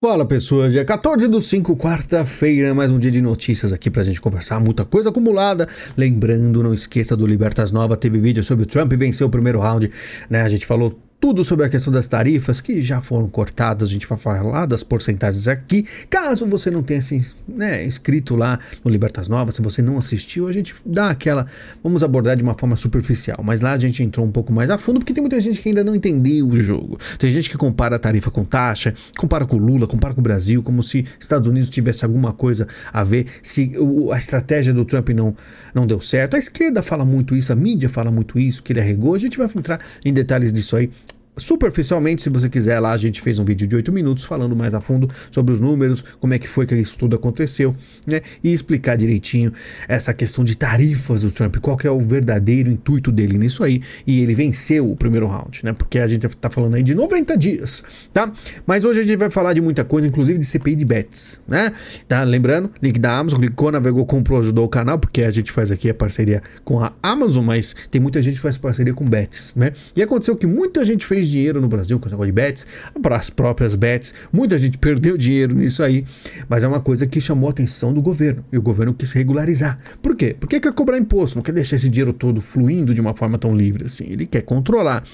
Fala pessoas, dia 14/5, quarta-feira, mais um dia de notícias aqui pra gente conversar, muita coisa acumulada. Lembrando, não esqueça do Libertas Nova, teve vídeo sobre o Trump venceu o primeiro round, né? A gente falou tudo sobre a questão das tarifas que já foram cortadas, a gente vai falar das porcentagens aqui. Caso você não tenha se inscrito lá no Libertas Nova, se você não assistiu, a gente dá aquela, vamos abordar de uma forma superficial, mas lá a gente entrou um pouco mais a fundo, porque tem muita gente que ainda não entendeu o jogo. Tem gente que compara a tarifa com taxa, compara com o Lula, compara com o Brasil, como se Estados Unidos tivesse alguma coisa a ver, se a estratégia do Trump não deu certo. A esquerda fala muito isso, a mídia fala muito isso, que ele arregou. A gente vai entrar em detalhes disso aí superficialmente. Se você quiser, lá a gente fez um vídeo de 8 minutos falando mais a fundo sobre os números, como é que foi que isso tudo aconteceu, né? E explicar direitinho essa questão de tarifas do Trump, qual que é o verdadeiro intuito dele nisso aí. E ele venceu o primeiro round, né? Porque a gente tá falando aí de 90 dias, tá? Mas hoje a gente vai falar de muita coisa, inclusive de CPI de bets, né? Tá? Lembrando, link da Amazon, clicou, navegou, comprou, ajudou o canal, porque a gente faz aqui a parceria com a Amazon, mas tem muita gente que faz parceria com bets, né? E aconteceu que muita gente fez dinheiro no Brasil com esse negócio de bets, para as próprias bets, muita gente perdeu dinheiro nisso aí, mas é uma coisa que chamou a atenção do governo, e o governo quis regularizar. Por quê? Porque quer cobrar imposto, não quer deixar esse dinheiro todo fluindo de uma forma tão livre assim, ele quer controlar.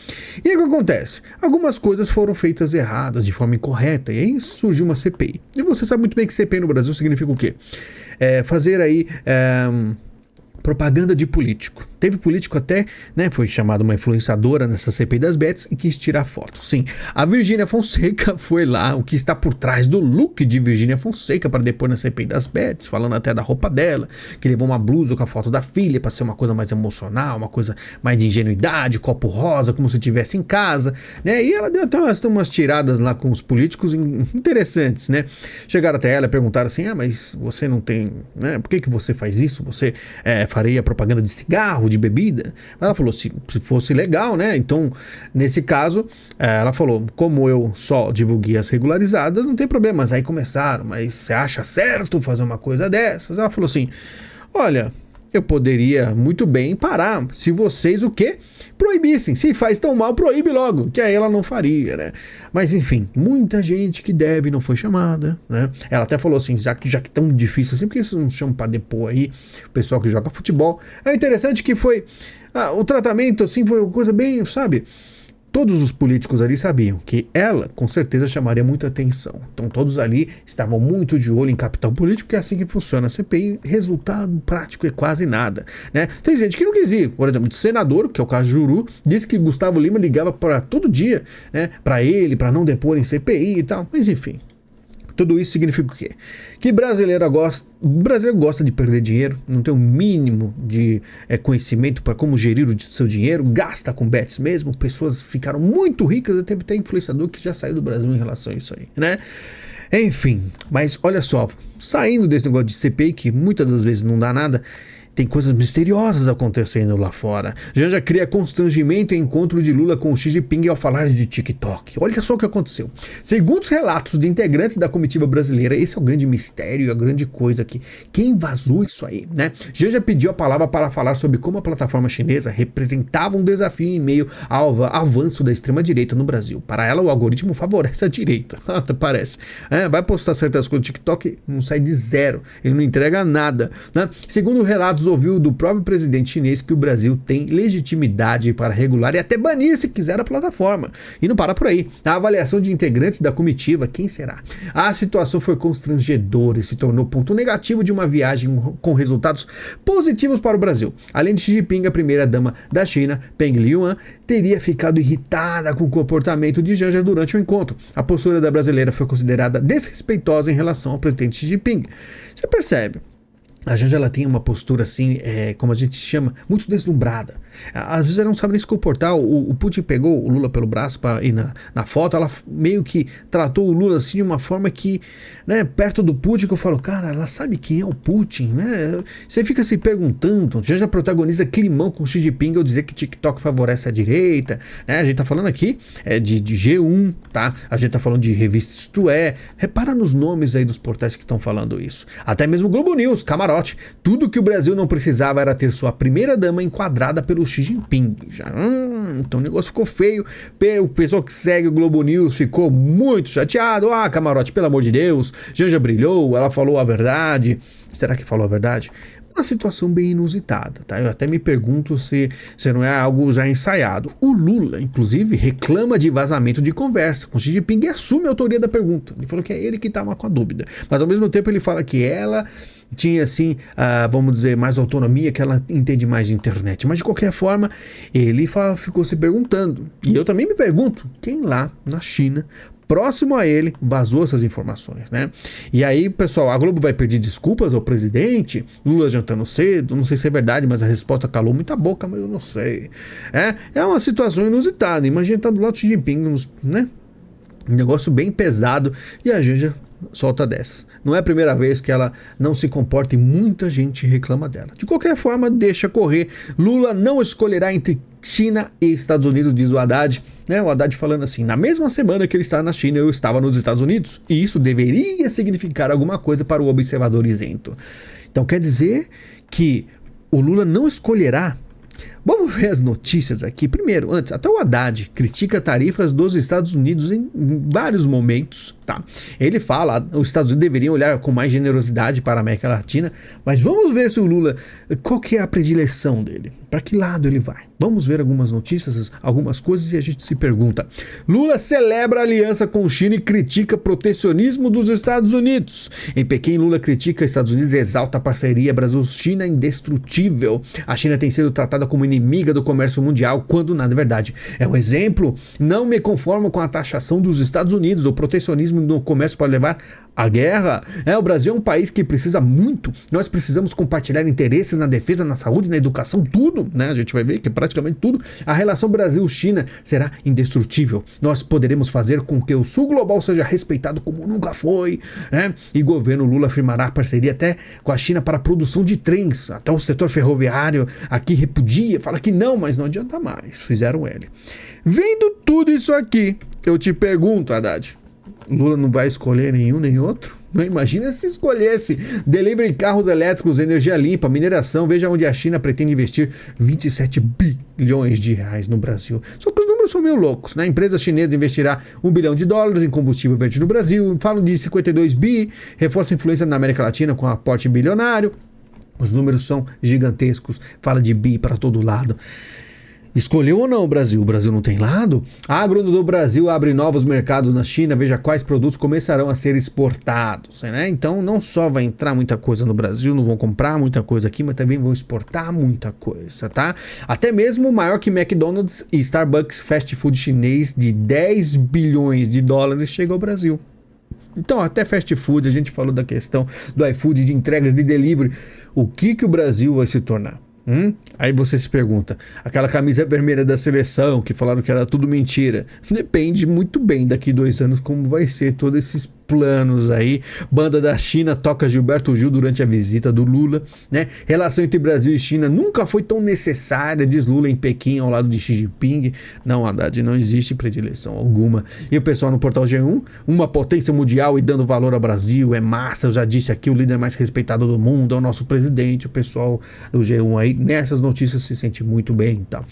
E aí o que acontece? Algumas coisas foram feitas erradas, de forma incorreta, e aí surgiu uma CPI. E você sabe muito bem que CPI no Brasil significa o quê? Fazer aí propaganda de político. Teve político até, né, foi chamado uma influenciadora nessa CPI das bets e quis tirar foto. Sim, a Virgínia Fonseca foi lá, o que está por trás do look de Virgínia Fonseca para depor na CPI das bets, falando até da roupa dela, que levou uma blusa com a foto da filha para ser uma coisa mais emocional, uma coisa mais de ingenuidade, copo rosa, como se estivesse em casa, né? E ela deu até umas tiradas lá com os políticos interessantes, né? Chegaram até ela e perguntaram assim: mas você não tem, né? Por que você faz isso? Você faria propaganda de cigarro, de bebida? Ela falou, se fosse legal, né? Então, nesse caso, ela falou, como eu só divulguei as regularizadas, não tem problema. Mas aí começaram, mas você acha certo fazer uma coisa dessas? Ela falou assim, olha, eu poderia muito bem parar, se vocês o quê? Proibissem. Se faz tão mal, proíbe logo, que aí ela não faria, né? Mas enfim, muita gente que deve não foi chamada, né? Ela até falou assim, já que tão difícil assim, por que vocês não chamam pra depor aí o pessoal que joga futebol? É interessante que foi, o tratamento assim foi uma coisa bem, sabe? Todos os políticos ali sabiam que ela, com certeza, chamaria muita atenção. Então todos ali estavam muito de olho em capital político, que é assim que funciona a CPI. Resultado prático é quase nada, né? Tem gente que não quis ir. Por exemplo, o senador, que é o caso Juru, disse que Gustavo Lima ligava para todo dia, né? Para ele, para não depor em CPI e tal. Mas enfim. Tudo isso significa o quê? Que o brasileiro gosta de perder dinheiro, não tem o mínimo de conhecimento para como gerir o seu dinheiro, gasta com bets mesmo, pessoas ficaram muito ricas, teve até influenciador que já saiu do Brasil em relação a isso aí, né? Enfim, mas olha só, saindo desse negócio de CPI, que muitas das vezes não dá nada, tem coisas misteriosas acontecendo lá fora. Janja cria constrangimento em encontro de Lula com Xi Jinping ao falar de TikTok. Olha só o que aconteceu. Segundo os relatos de integrantes da comitiva brasileira, esse é o grande mistério, a grande coisa aqui. Quem vazou isso aí, né? Janja pediu a palavra para falar sobre como a plataforma chinesa representava um desafio em meio ao avanço da extrema-direita no Brasil. Para ela, o algoritmo favorece a direita. Até parece. Vai postar certas coisas no TikTok, não sai de zero. Ele não entrega nada, né? Segundo relatos, ouviu do próprio presidente chinês que o Brasil tem legitimidade para regular e até banir, se quiser, a plataforma. E não para por aí. A avaliação de integrantes da comitiva, quem será? A situação foi constrangedora e se tornou ponto negativo de uma viagem com resultados positivos para o Brasil. Além de Xi Jinping, a primeira-dama da China, Peng Liyuan, teria ficado irritada com o comportamento de Janja durante o encontro. A postura da brasileira foi considerada desrespeitosa em relação ao presidente Xi Jinping. Você percebe? A Janja, ela tem uma postura assim, como a gente chama, muito deslumbrada. Às vezes ela não sabe nem se comportar. O Putin pegou o Lula pelo braço para ir na foto, ela meio que tratou o Lula assim de uma forma que, né, perto do Putin, que eu falo, cara, ela sabe quem é o Putin, né? Você fica se perguntando. Janja protagoniza climão com Xi Jinping ao dizer que TikTok favorece a direita, né? A gente tá falando aqui de G1, tá? A gente tá falando de revista Isto É. Repara nos nomes aí dos portais que estão falando isso. Até mesmo Globo News, Camarote camarote. Tudo que o Brasil não precisava era ter sua primeira-dama enquadrada pelo Xi Jinping. Então o negócio ficou feio. O pessoal que segue o Globo News ficou muito chateado. Camarote, pelo amor de Deus, Janja brilhou, ela falou a verdade. Será que falou a verdade? Uma situação bem inusitada, tá? Eu até me pergunto se não é algo já ensaiado. O Lula, inclusive, reclama de vazamento de conversa com Xi Jinping e assume a autoria da pergunta. Ele falou que é ele que estava com a dúvida. Mas ao mesmo tempo ele fala que ela tinha, assim, vamos dizer, mais autonomia, que ela entende mais de internet. Mas de qualquer forma, ele ficou se perguntando. E eu também me pergunto, quem lá na China, próximo a ele, vazou essas informações, né? E aí, pessoal, a Globo vai pedir desculpas ao presidente? Lula jantando cedo? Não sei se é verdade, mas a resposta calou muita boca, mas eu não sei. É uma situação inusitada. Imagina estar do lado do Xi Jinping, né? Um negócio bem pesado, e a Janja solta dessa. Não é a primeira vez que ela não se comporta e muita gente reclama dela. De qualquer forma, deixa correr. Lula não escolherá entre China e Estados Unidos, diz o Haddad. O Haddad falando assim: na mesma semana que ele está na China, eu estava nos Estados Unidos. E isso deveria significar alguma coisa para o observador isento. Então quer dizer que o Lula não escolherá. Vamos ver as notícias aqui. Primeiro, antes, até o Haddad critica tarifas dos Estados Unidos em vários momentos, tá? Ele fala, os Estados Unidos deveriam olhar com mais generosidade para a América Latina, mas vamos ver se o Lula, qual que é a predileção dele? Para que lado ele vai? Vamos ver algumas notícias, algumas coisas, e a gente se pergunta. Lula celebra aliança com China e critica protecionismo dos Estados Unidos. Em Pequim, Lula critica Estados Unidos e exalta a parceria Brasil-China indestrutível. A China tem sido tratada como inimiga do comércio mundial, quando na verdade é um exemplo. Não me conformo com a taxação dos Estados Unidos. O protecionismo no comércio pode levar à guerra. O Brasil é um país que precisa muito. Nós precisamos compartilhar interesses na defesa, na saúde, na educação, tudo, né? A gente vai ver que praticamente tudo. A relação Brasil-China será indestrutível. Nós poderemos fazer com que o Sul Global seja respeitado como nunca foi, né? E governo Lula afirmará parceria até com a China para a produção de trens. Até o setor ferroviário aqui repudia, fala que não, mas não adianta mais. Fizeram L. Vendo tudo isso aqui, eu te pergunto, Haddad, Lula não vai escolher nenhum nem outro? Não, imagina se escolhesse delivery, carros elétricos, energia limpa, mineração. Veja onde a China pretende investir 27 bilhões de reais no Brasil. Só que os números são meio loucos, né? A empresa chinesa investirá $1 bilhão em combustível verde no Brasil. Falam de 52 bi, reforça a influência na América Latina com aporte bilionário. Os números são gigantescos, fala de bi para todo lado. Escolheu ou não o Brasil? O Brasil não tem lado? A Agro do Brasil abre novos mercados na China, veja quais produtos começarão a ser exportados, né? Então não só vai entrar muita coisa no Brasil, não vão comprar muita coisa aqui, mas também vão exportar muita coisa, tá? Até mesmo maior que McDonald's e Starbucks, fast food chinês de 10 bilhões de dólares, chega ao Brasil. Então, até fast food, a gente falou da questão do iFood, de entregas, de delivery. O que o Brasil vai se tornar? Aí você se pergunta, aquela camisa vermelha da seleção que falaram que era tudo mentira, depende muito bem daqui 2 anos como vai ser todos esses planos aí. Banda da China toca Gilberto Gil durante a visita do Lula, né? Relação entre Brasil e China nunca foi tão necessária, diz Lula em Pequim ao lado de Xi Jinping. Não, Haddad, não existe predileção alguma. E o pessoal no portal G1, uma potência mundial e dando valor ao Brasil, é massa, eu já disse aqui, o líder mais respeitado do mundo é o nosso presidente. O pessoal do G1 aí nessas notícias se sente muito bem, tá?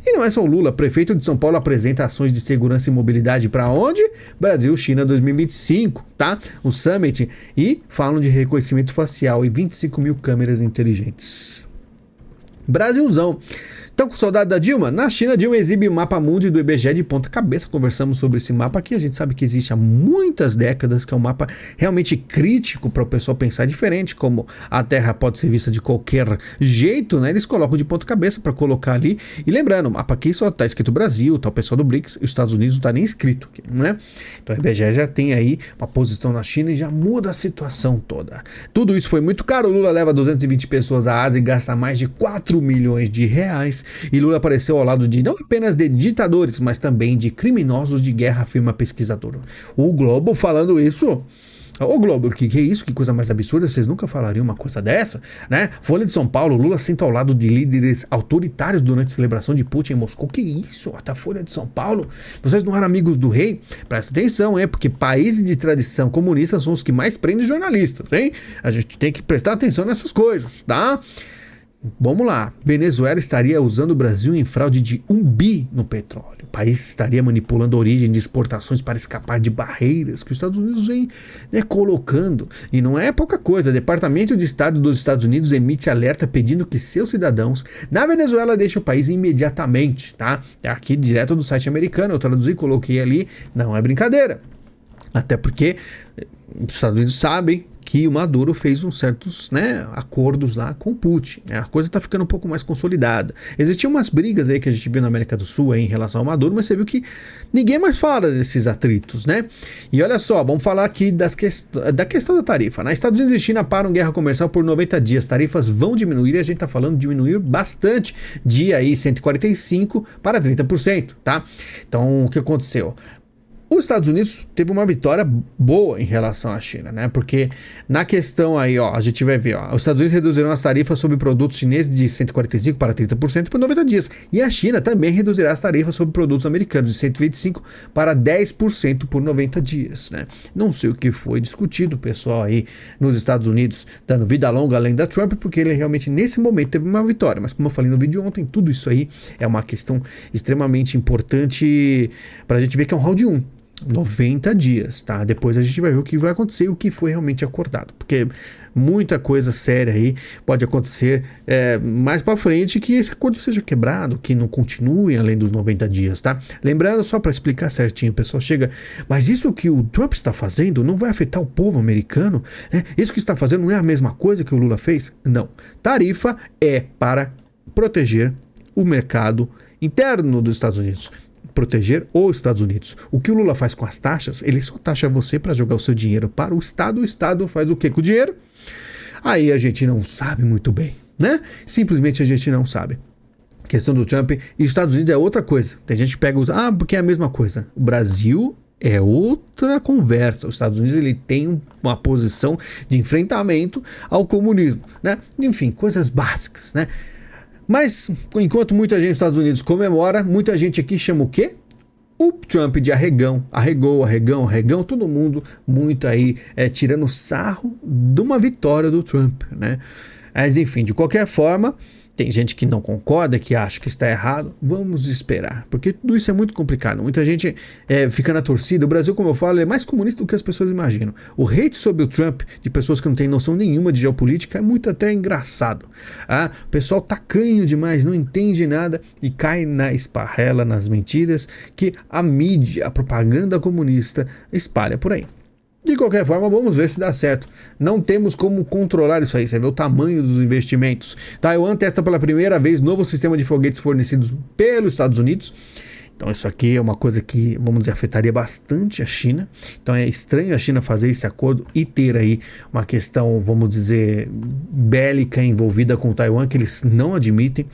E não é só o Lula, prefeito de São Paulo apresenta ações de segurança e mobilidade para onde? Brasil-China 2025, tá? O Summit, e falam de reconhecimento facial e 25 mil câmeras inteligentes. Brasilzão. Então, com saudade da Dilma? Na China, Dilma exibe o mapa mundi do IBGE de ponta cabeça. Conversamos sobre esse mapa aqui. A gente sabe que existe há muitas décadas, que é um mapa realmente crítico para o pessoal pensar diferente, como a Terra pode ser vista de qualquer jeito, né? Eles colocam de ponta cabeça para colocar ali. E lembrando, o mapa aqui só está escrito Brasil, tá o pessoal do BRICS, e os Estados Unidos não está nem escrito, né? Então, o IBGE já tem aí uma posição na China e já muda a situação toda. Tudo isso foi muito caro. O Lula leva 220 pessoas à Ásia e gasta mais de 4 milhões de reais. E Lula apareceu ao lado de não apenas de ditadores, mas também de criminosos de guerra, afirma pesquisador. O Globo falando isso. Ô Globo, que é isso? Que coisa mais absurda, vocês nunca falariam uma coisa dessa, né? Folha de São Paulo, Lula senta ao lado de líderes autoritários durante a celebração de Putin em Moscou. Que isso? Tá Folha de São Paulo? Vocês não eram amigos do rei? Presta atenção, hein? Porque países de tradição comunista são os que mais prendem jornalistas, hein? A gente tem que prestar atenção nessas coisas, tá? Vamos lá. Venezuela estaria usando o Brasil em fraude de 1 bi no petróleo. O país estaria manipulando a origem de exportações para escapar de barreiras que os Estados Unidos vem, né, colocando. E não é pouca coisa. O Departamento de Estado dos Estados Unidos emite alerta pedindo que seus cidadãos na Venezuela deixem o país imediatamente, tá? É aqui direto do site americano. Eu traduzi e coloquei ali. Não é brincadeira. Até porque os Estados Unidos sabem que o Maduro fez uns certos, né, acordos lá com o Putin, né? A coisa tá ficando um pouco mais consolidada. Existiam umas brigas aí que a gente viu na América do Sul aí em relação ao Maduro, mas você viu que ninguém mais fala desses atritos, né? E olha só, vamos falar aqui da questão da tarifa, né? Estados Unidos e China param guerra comercial por 90 dias, tarifas vão diminuir e a gente tá falando de diminuir bastante, de aí 145 para 30%, tá? Então, o que aconteceu? Os Estados Unidos teve uma vitória boa em relação à China, né? Porque na questão aí, ó, a gente vai ver, ó, os Estados Unidos reduziram as tarifas sobre produtos chineses de 145 para 30% por 90 dias. E a China também reduzirá as tarifas sobre produtos americanos de 125 para 10% por 90 dias, né? Não sei o que foi discutido, o pessoal aí nos Estados Unidos dando vida longa além da Trump, porque ele realmente nesse momento teve uma vitória. Mas como eu falei no vídeo ontem, tudo isso aí é uma questão extremamente importante para a gente ver que é um round 1. 90 dias, tá? Depois a gente vai ver o que vai acontecer e o que foi realmente acordado, porque muita coisa séria aí pode acontecer mais para frente, que esse acordo seja quebrado, que não continue além dos 90 dias, tá? Lembrando, só para explicar certinho, o pessoal chega, mas isso que o Trump está fazendo não vai afetar o povo americano, né? Isso que está fazendo não é a mesma coisa que o Lula fez? Não. Tarifa é para proteger o mercado interno dos Estados Unidos, proteger os Estados Unidos. O que o Lula faz com as taxas, ele só taxa você para jogar o seu dinheiro para o Estado faz o que com o dinheiro? Aí a gente não sabe muito bem, né? Simplesmente a gente não sabe. A questão do Trump e os Estados Unidos é outra coisa. Tem gente que pega porque é a mesma coisa. O Brasil é outra conversa. Os Estados Unidos ele tem uma posição de enfrentamento ao comunismo, né? Enfim, coisas básicas, né? Mas, enquanto muita gente nos Estados Unidos comemora, muita gente aqui chama o quê? O Trump de arregão, arregão, todo mundo muito aí tirando sarro de uma vitória do Trump, né? Mas enfim, de qualquer forma, tem gente que não concorda, que acha que está errado. Vamos esperar, porque tudo isso é muito complicado. Muita gente fica na torcida. O Brasil, como eu falo, é mais comunista do que as pessoas imaginam. O hate sobre o Trump, de pessoas que não têm noção nenhuma de geopolítica, é muito até engraçado. O pessoal tacanho demais, não entende nada e cai na esparrela, nas mentiras que a mídia, a propaganda comunista espalha por aí. De qualquer forma, vamos ver se dá certo. Não temos como controlar isso aí. Você vê o tamanho dos investimentos. Taiwan testa pela primeira vez novo sistema de foguetes fornecidos pelos Estados Unidos. Então isso aqui é uma coisa que, vamos dizer, afetaria bastante a China. Então é estranho a China fazer esse acordo e ter aí uma questão, vamos dizer, bélica envolvida com Taiwan, que eles não admitem.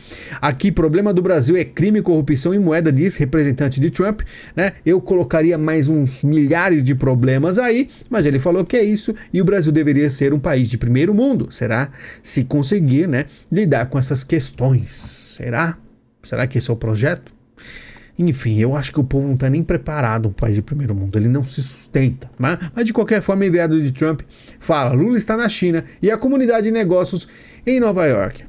Aqui, problema do Brasil é crime, corrupção e moeda, diz representante de Trump, né? Eu colocaria mais uns milhares de problemas aí, mas ele falou que é isso e o Brasil deveria ser um país de primeiro mundo. Será? Se conseguir, né, lidar com essas questões. Será? Será que esse é o projeto? Enfim, eu acho que o povo não está nem preparado um país de primeiro mundo, ele não se sustenta. Mas de qualquer forma, o enviado de Trump fala, Lula está na China e a comunidade de negócios em Nova York.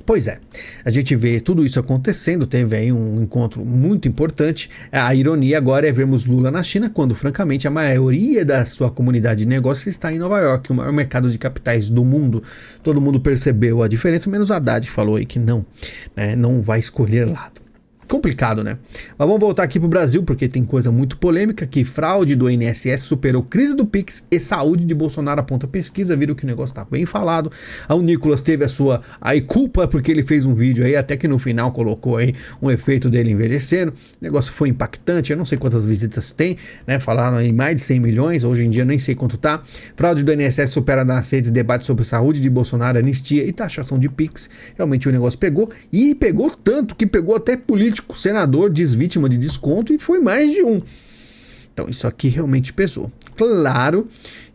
Pois é, a gente vê tudo isso acontecendo, teve aí um encontro muito importante. A ironia agora é vermos Lula na China, quando francamente a maioria da sua comunidade de negócios está em Nova York, o maior mercado de capitais do mundo. Todo mundo percebeu a diferença, menos a Haddad falou aí que não, né, não vai escolher lado. Complicado, né? Mas vamos voltar aqui pro Brasil, porque tem coisa muito polêmica, que fraude do INSS superou crise do Pix e saúde de Bolsonaro aponta pesquisa, viram que o negócio tá bem falado. O Nicolas teve a sua culpa, porque ele fez um vídeo aí, até que no final colocou aí um efeito dele envelhecendo. O negócio foi impactante, eu não sei quantas visitas tem, né? Falaram aí mais de 100 milhões, hoje em dia nem sei quanto tá. Fraude do INSS supera nas redes debate sobre saúde de Bolsonaro, anistia e taxação de Pix. Realmente o negócio pegou, e pegou tanto que pegou até político. O senador diz vítima de desconto e foi mais de um. Então isso aqui realmente pesou. Claro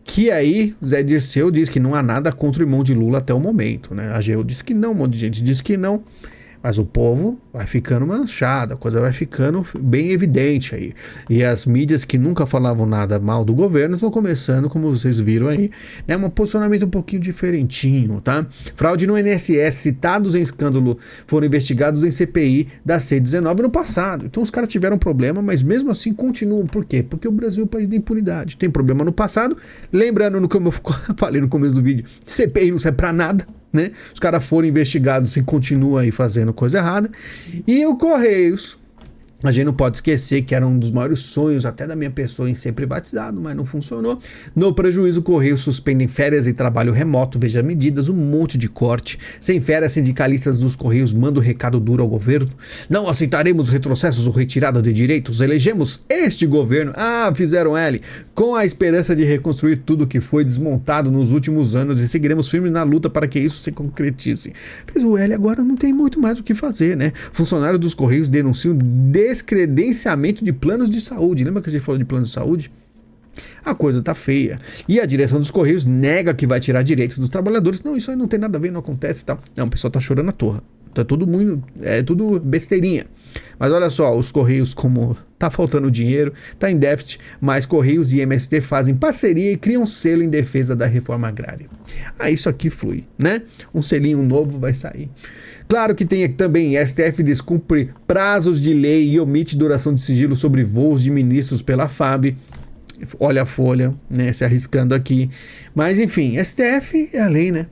que aí Zé Dirceu diz que não há nada contra o irmão de Lula até o momento, né? A AGU diz que não, um monte de gente diz que não. Mas o povo vai ficando manchado, a coisa vai ficando bem evidente aí. E as mídias que nunca falavam nada mal do governo estão começando, como vocês viram aí, né, um posicionamento um pouquinho diferentinho, tá? Fraude no INSS, citados em escândalo, foram investigados em CPI da C-19 no passado. Então os caras tiveram problema, mas mesmo assim continuam. Por quê? Porque o Brasil é um país da impunidade. Tem problema no passado. Lembrando, como eu falei no começo do vídeo, CPI não serve pra nada. Né? Os caras foram investigados e continuam aí fazendo coisa errada. E o Correios, a gente não pode esquecer que era um dos maiores sonhos até da minha pessoa em ser privatizado, mas não funcionou. No prejuízo, o Correios suspendem férias e trabalho remoto, veja medidas, um monte de corte. Sem férias, sindicalistas dos Correios mandam recado duro ao governo. Não aceitaremos retrocessos ou retirada de direitos. Elegemos este governo. Fizeram L. Com a esperança de reconstruir tudo que foi desmontado nos últimos anos e seguiremos firmes na luta para que isso se concretize. Fez o L, agora não tem muito mais o que fazer, né? Funcionários dos Correios denunciam descredenciamento de planos de saúde. Lembra que a gente falou de planos de saúde? A coisa tá feia. E a direção dos Correios nega que vai tirar direitos dos trabalhadores. Não, isso aí não tem nada a ver, não acontece e tal. Não, o pessoal tá chorando à toa. Tá tudo besteirinha. Mas olha só, os Correios, como tá faltando dinheiro, tá em déficit, mas Correios e MST fazem parceria e criam um selo em defesa da reforma agrária. Isso aqui flui, né? Um selinho novo vai sair. Claro que tem também STF descumpre prazos de lei e omite duração de sigilo sobre voos de ministros pela FAB. Olha a Folha, né, se arriscando aqui. Mas enfim, STF é a lei, né?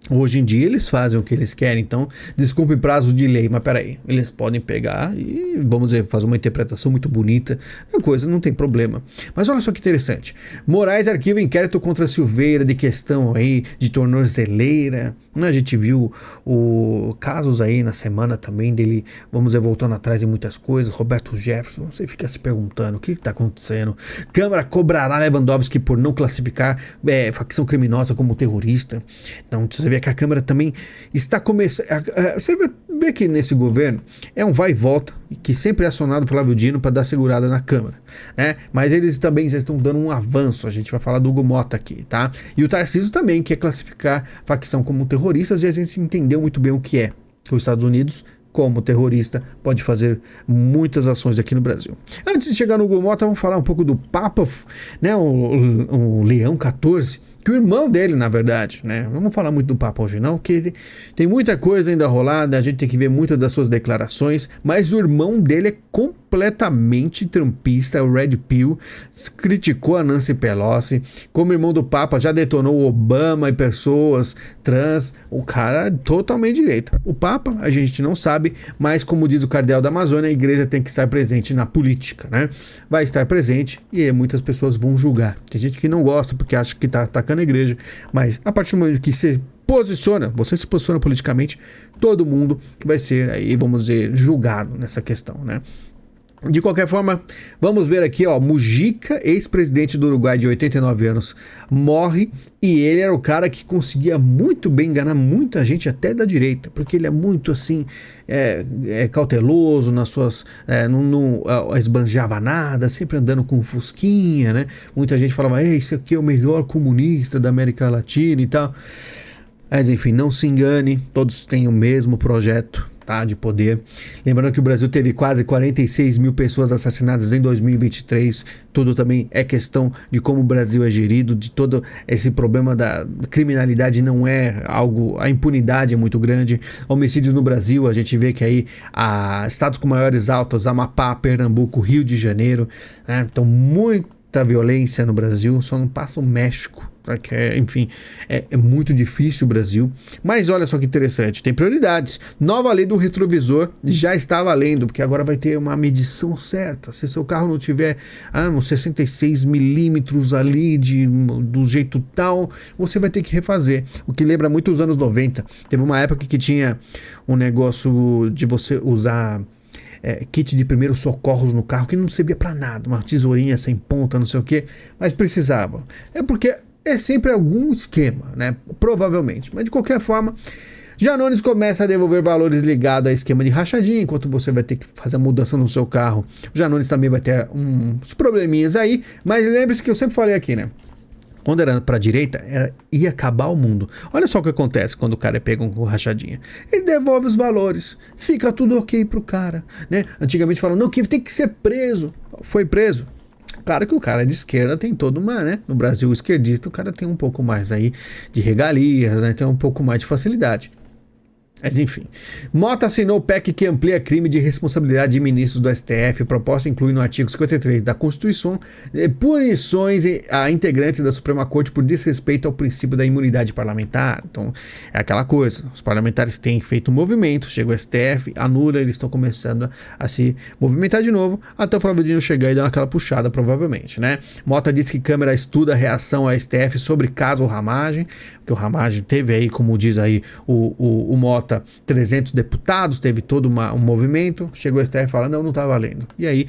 Hoje em dia eles fazem o que eles querem, então desculpe prazo de lei, mas peraí, eles podem pegar e, vamos dizer, fazer uma interpretação muito bonita da coisa, não tem problema. Mas olha só que interessante, Moraes arquiva inquérito contra Silveira de questão aí de tornozeleira, a gente viu casos aí na semana também dele, vamos dizer, voltando atrás em muitas coisas, Roberto Jefferson, você fica se perguntando o que está acontecendo. Câmara cobrará Lewandowski por não classificar facção criminosa como terrorista. Então você vê que a Câmara também está começando. Você vê que nesse governo é um vai e volta, que sempre é acionado o Flávio Dino para dar segurada na Câmara, né? Mas eles também já estão dando um avanço. A gente vai falar do Hugo Mota aqui, tá? E o Tarcísio também quer classificar facção como terroristas, e a gente entendeu muito bem o que é. Que os Estados Unidos, como terrorista, pode fazer muitas ações aqui no Brasil. Antes de chegar no Hugo Mota, vamos falar um pouco do Papa, né? O Leão XIV. Que o irmão dele, na verdade, né? Vamos falar muito do Papa hoje não, porque tem muita coisa ainda rolada, a gente tem que ver muitas das suas declarações, mas o irmão dele é completamente trumpista, o Red Pill, criticou a Nancy Pelosi, como irmão do Papa já detonou o Obama e pessoas trans, o cara é totalmente direito. O Papa, a gente não sabe, mas como diz o cardeal da Amazônia, a igreja tem que estar presente na política, né? Vai estar presente e muitas pessoas vão julgar. Tem gente que não gosta porque acha que tá atacando a igreja, mas a partir do momento que você se posiciona politicamente, todo mundo vai ser aí, vamos dizer, julgado nessa questão, né? De qualquer forma, vamos ver aqui, ó, Mujica, ex-presidente do Uruguai de 89 anos, morre, e ele era o cara que conseguia muito bem enganar muita gente, até da direita, porque ele é muito assim, cauteloso nas suas, não esbanjava nada, sempre andando com fusquinha, né? Muita gente falava, esse aqui é o melhor comunista da América Latina e tal. Mas enfim, não se engane, todos têm o mesmo projeto, tá, de poder. Lembrando que o Brasil teve quase 46 mil pessoas assassinadas em 2023. Tudo também é questão de como o Brasil é gerido, de todo esse problema da criminalidade não é algo... A impunidade é muito grande. Homicídios no Brasil, a gente vê que aí estados com maiores altas, Amapá, Pernambuco, Rio de Janeiro, né? Então muita violência no Brasil, só não passa o México. Enfim, é muito difícil o Brasil. Mas olha só que interessante, tem prioridades. Nova lei do retrovisor já está valendo, porque agora vai ter uma medição certa. Se seu carro não tiver uns 66 milímetros ali do jeito tal, você vai ter que refazer. O que lembra muito os anos 90. Teve uma época que tinha um negócio de você usar... kit de primeiros socorros no carro, que não servia para nada, uma tesourinha sem ponta, não sei o que, mas precisava. É porque é sempre algum esquema, né? Provavelmente. Mas de qualquer forma, Janones começa a devolver valores ligados a esquema de rachadinha, enquanto você vai ter que fazer a mudança no seu carro. O Janones também vai ter uns probleminhas aí, mas lembre-se que eu sempre falei aqui, né? Quando era pra direita, ia acabar o mundo. Olha só o que acontece quando o cara é pego com rachadinha. Ele devolve os valores, fica tudo ok pro cara, né? Antigamente falavam, não, que tem que ser preso. Foi preso. Claro que o cara de esquerda tem toda uma, né? No Brasil, o esquerdista, o cara tem um pouco mais aí de regalias, né? Tem um pouco mais de facilidade. Mas enfim, Mota assinou o PEC que amplia crime de responsabilidade de ministros do STF. Proposta inclui no artigo 53 da Constituição punições a integrantes da Suprema Corte por desrespeito ao princípio da imunidade parlamentar. Então, é aquela coisa, os parlamentares têm feito um movimento, chega o STF, anula, eles estão começando a se movimentar de novo, até o Flávio Dino chegar e dar aquela puxada, provavelmente, né? Mota disse que Câmara estuda a reação ao STF sobre caso Ramagem, que o Ramagem teve aí, como diz aí o Mota, 300 deputados, teve todo um movimento, chegou o STF e fala, não tá valendo. E aí,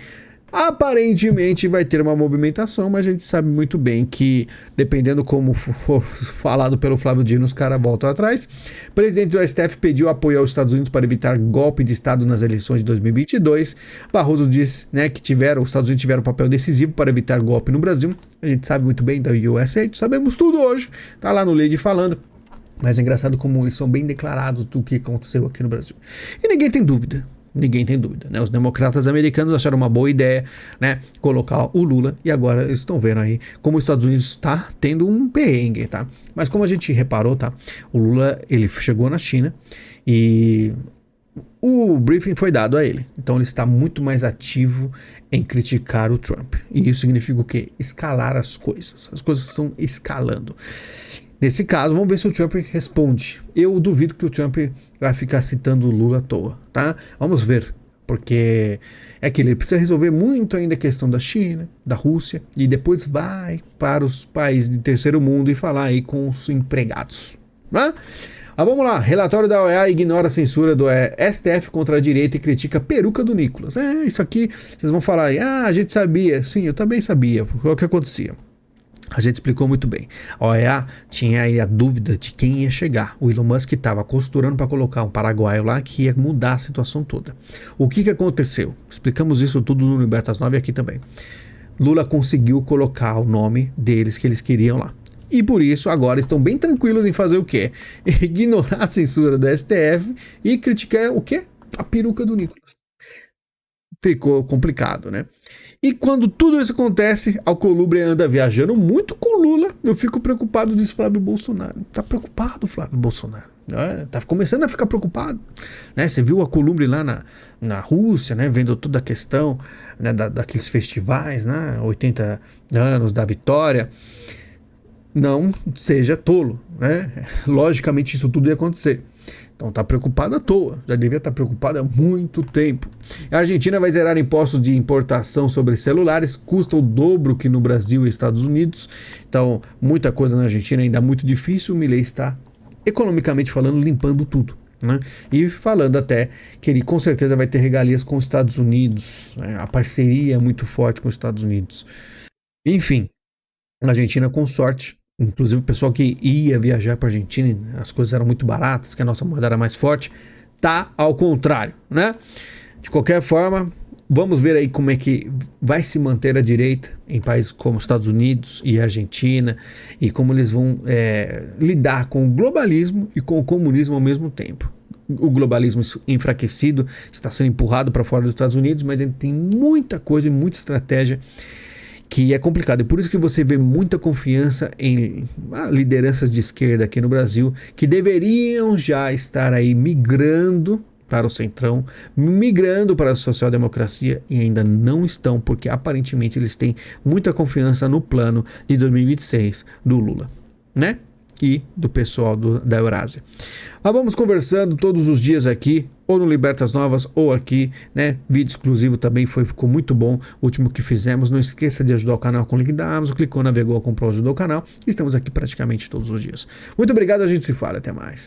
aparentemente vai ter uma movimentação, mas a gente sabe muito bem que, dependendo como for falado pelo Flávio Dino, os caras voltam atrás. O presidente do STF pediu apoio aos Estados Unidos para evitar golpe de Estado nas eleições de 2022. Barroso disse, né, que os Estados Unidos tiveram um papel decisivo para evitar golpe no Brasil. A gente sabe muito bem da USA, sabemos tudo hoje, tá lá no Leide falando. Mas é engraçado como eles são bem declarados do que aconteceu aqui no Brasil. E ninguém tem dúvida, né? Os democratas americanos acharam uma boa ideia, né? Colocar o Lula, e agora eles estão vendo aí como os Estados Unidos está tendo um perrengue, tá? Mas como a gente reparou, tá? O Lula, ele chegou na China e o briefing foi dado a ele. Então ele está muito mais ativo em criticar o Trump. E isso significa o quê? Escalar as coisas. As coisas estão escalando. Nesse caso, vamos ver se o Trump responde. Eu duvido que o Trump vai ficar citando o Lula à toa, tá? Vamos ver, porque é que ele precisa resolver muito ainda a questão da China, da Rússia, e depois vai para os países de terceiro mundo e falar aí com os empregados, né? Mas vamos lá, relatório da OEA ignora a censura do STF contra a direita e critica a peruca do Nicolas. Isso aqui, vocês vão falar aí, a gente sabia. Sim, eu também sabia o que acontecia. A gente explicou muito bem. A OEA tinha aí a dúvida de quem ia chegar. O Elon Musk estava costurando para colocar um paraguaio lá que ia mudar a situação toda. O que aconteceu? Explicamos isso tudo no Libertas 9 aqui também. Lula conseguiu colocar o nome deles que eles queriam lá. E por isso agora estão bem tranquilos em fazer o quê? Ignorar a censura do STF e criticar o quê? A peruca do Nicolas. Ficou complicado, né? E quando tudo isso acontece, Alcolumbre anda viajando muito com Lula. Eu fico preocupado, diz Flávio Bolsonaro. Tá preocupado, Flávio Bolsonaro? Tá começando a ficar preocupado, né? Você viu o Alcolumbre lá na Rússia, né? Vendo toda a questão, né? Daqueles festivais, né? 80 anos da vitória. Não seja tolo, né? Logicamente isso tudo ia acontecer. Então tá preocupado à toa, já devia estar preocupado há muito tempo. A Argentina vai zerar impostos de importação sobre celulares, custa o dobro que no Brasil e Estados Unidos. Então muita coisa na Argentina ainda muito difícil, o Milei está, economicamente falando, limpando tudo, né? E falando até que ele com certeza vai ter regalias com os Estados Unidos, né? A parceria é muito forte com os Estados Unidos. Enfim, a Argentina com sorte. Inclusive o pessoal que ia viajar para a Argentina, as coisas eram muito baratas, que a nossa moeda era mais forte, tá ao contrário, né? De qualquer forma, vamos ver aí como é que vai se manter a direita em países como Estados Unidos e Argentina e como eles vão lidar com o globalismo e com o comunismo ao mesmo tempo. O globalismo enfraquecido está sendo empurrado para fora dos Estados Unidos, mas ainda tem muita coisa e muita estratégia que é complicado. E por isso que você vê muita confiança em lideranças de esquerda aqui no Brasil, que deveriam já estar aí migrando para o centrão, migrando para a social-democracia e ainda não estão, porque aparentemente eles têm muita confiança no plano de 2026 do Lula, né? E do pessoal da Eurásia. Mas vamos conversando todos os dias aqui, ou no Libertas Novas, ou aqui, né? Vídeo exclusivo também ficou muito bom, o último que fizemos. Não esqueça de ajudar o canal com o link da Amazon, clicou, navegou, comprou, ajudou o canal. Estamos aqui praticamente todos os dias. Muito obrigado, a gente se fala, até mais.